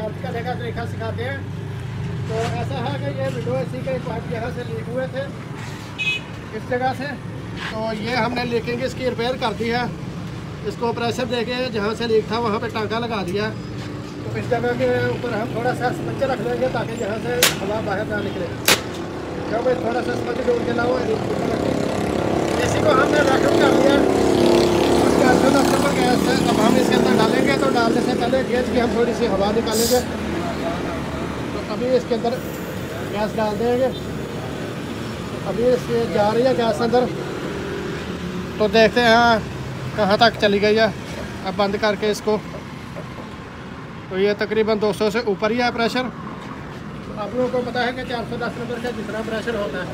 बंद करने का तरीका सिखाते हैं। तो ऐसा है कि ये विंडो एसी के पाइप यहाँ से लीक हुए थे इस जगह से, तो ये हमने लीकिंग इसकी रिपेयर कर दी है। इसको प्रेशर देके जहाँ से लीक था वहाँ पे टांका लगा दिया। तो इस जगह के ऊपर हम थोड़ा सा स्पंज रख देंगे ताकि यहाँ से हवा बाहर ना निकले। जब थोड़ा सा स्पंज जोड़ के लाओ, इसी को हमने वैक्यूम कर लिया। गैस है, अब हम इसके अंदर डालेंगे तो डालने से पहले गेज की हम थोड़ी सी हवा निकालेंगे। तो अभी इसके अंदर गैस डाल देंगे। अभी इसके जा रही है गैस अंदर, तो देखते हैं कहाँ तक चली गई है। अब बंद करके इसको, तो ये तकरीबन 200 से ऊपर ही है प्रेशर। आप लोगों को पता है कि 410 नंबर का जितना प्रेशर होता है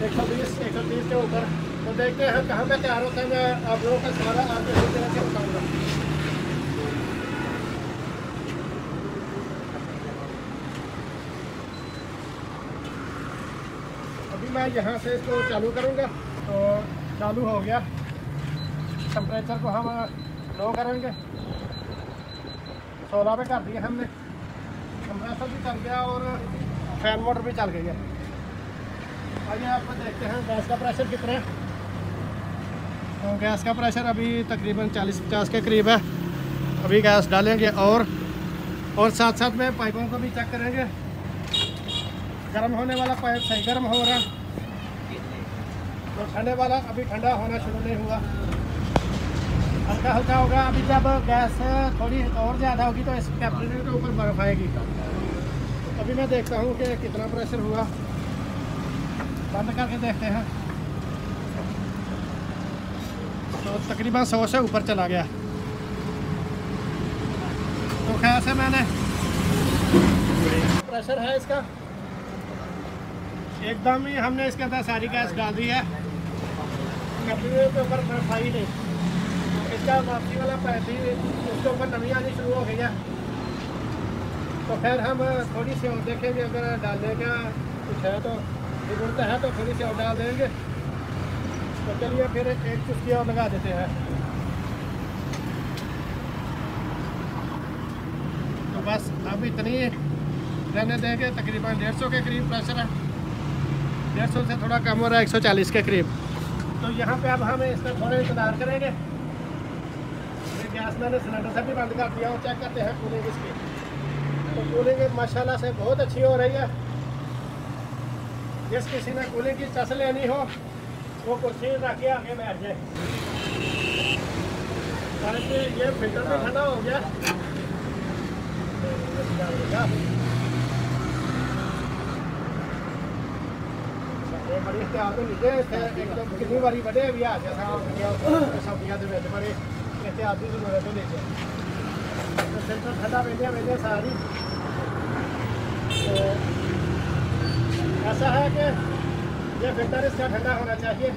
120 130 के ऊपर। तो देखते हैं कहाँ पे तैयार होता है। मैं आप लोगों का सारा आपको इसी तरह से बताऊँगा। अभी मैं यहाँ से इसको चालू करूँगा, तो चालू हो गया। टेम्परेचर को हम लो करेंगे, 16 पे कर दिया हमने। कंप्रेसर भी चल गया और फैन मोटर भी चल गई है। आइए आपको देखते हैं गैस का प्रेशर कितना है। तो गैस का प्रेशर अभी तकरीबन 40-50 के करीब है। अभी गैस डालेंगे और साथ साथ में पाइपों को भी चेक करेंगे। गर्म होने वाला पाइप सही गर्म हो रहा, तो ठंडे वाला अभी ठंडा होना शुरू नहीं हुआ, हल्का हल्का होगा। अभी जब गैस थोड़ी और ज़्यादा होगी तो इस कैपेसिटर के ऊपर बर्फ आएगी। तो अभी मैं देखता हूँ कि कितना प्रेशर हुआ। बंद करके देखते हैं। तो तकरीबन 100 से ऊपर चला गया। तो खैर से मैंने प्रेशर है इसका एकदम ही, हमने इसके अंदर सारी गैस डाल दी है। कैपेसिटर के ऊपर बर्फ आई नहीं, इसका वापसी वाला पाइप भी उसके ऊपर नमी आनी शुरू हो गई है। तो खैर हम थोड़ी सी और देखेंगे, अगर डालने का कुछ है तो ज़रूरत है तो थोड़ी सी और डाल देंगे। तो चलिए फिर एक चुस्की और लगा देते हैं। तो बस अब इतनी रहने देंगे। तकरीबन 150 के करीब प्रेशर है, 150 से थोड़ा कम हो रहा है, 140 के करीब। तो यहाँ पे अब हम इसका थोड़ा इंतज़ार करेंगे। गैस मैंने सिलेंडर से भी बंद कर दिया और चेक करते हैं कूलिंग इसकी। तो कूलिंग माशाल्लाह से बहुत अच्छी हो रही है। जिस किसी ने कूलिंग की चस लेनी हो वो कुर्सी रख के आगे बैठ जाए। ताकि ये फिल्टर भी ठंडा हो गया। बड़ी इख्तियार तो नीचे एक तो कितनी बारी बढ़े भी आ गया सब्जियाँ के बड़े एहतियात की जरूरत है। नीचे तो फिल्टर ठंडा वेलिया सारी। तो ऐसा है कि ये फिल्टर इसका ठंडा होना चाहिए।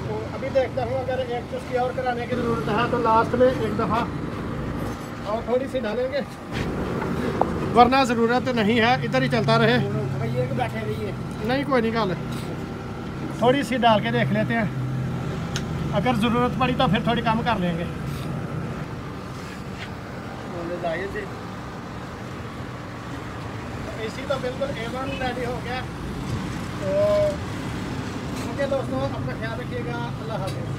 तो अभी देखता हूँ अगर एक चुस्की और कराने की ज़रूरत है तो लास्ट में एक दफ़ा और थोड़ी सी डालेंगे, वरना ज़रूरत नहीं है, इधर ही चलता रहे। बैठे रहिए, नहीं कोई नहीं गल, थोड़ी सी डाल के देख लेते हैं। अगर ज़रूरत पड़ी तो फिर थोड़ी कम कर लेंगे। एसी तो बिल्कुल A1 रेडी हो गया। तो ओके दोस्तों, अपना ख्याल रखिएगा। अल्लाह हाफ़िज़।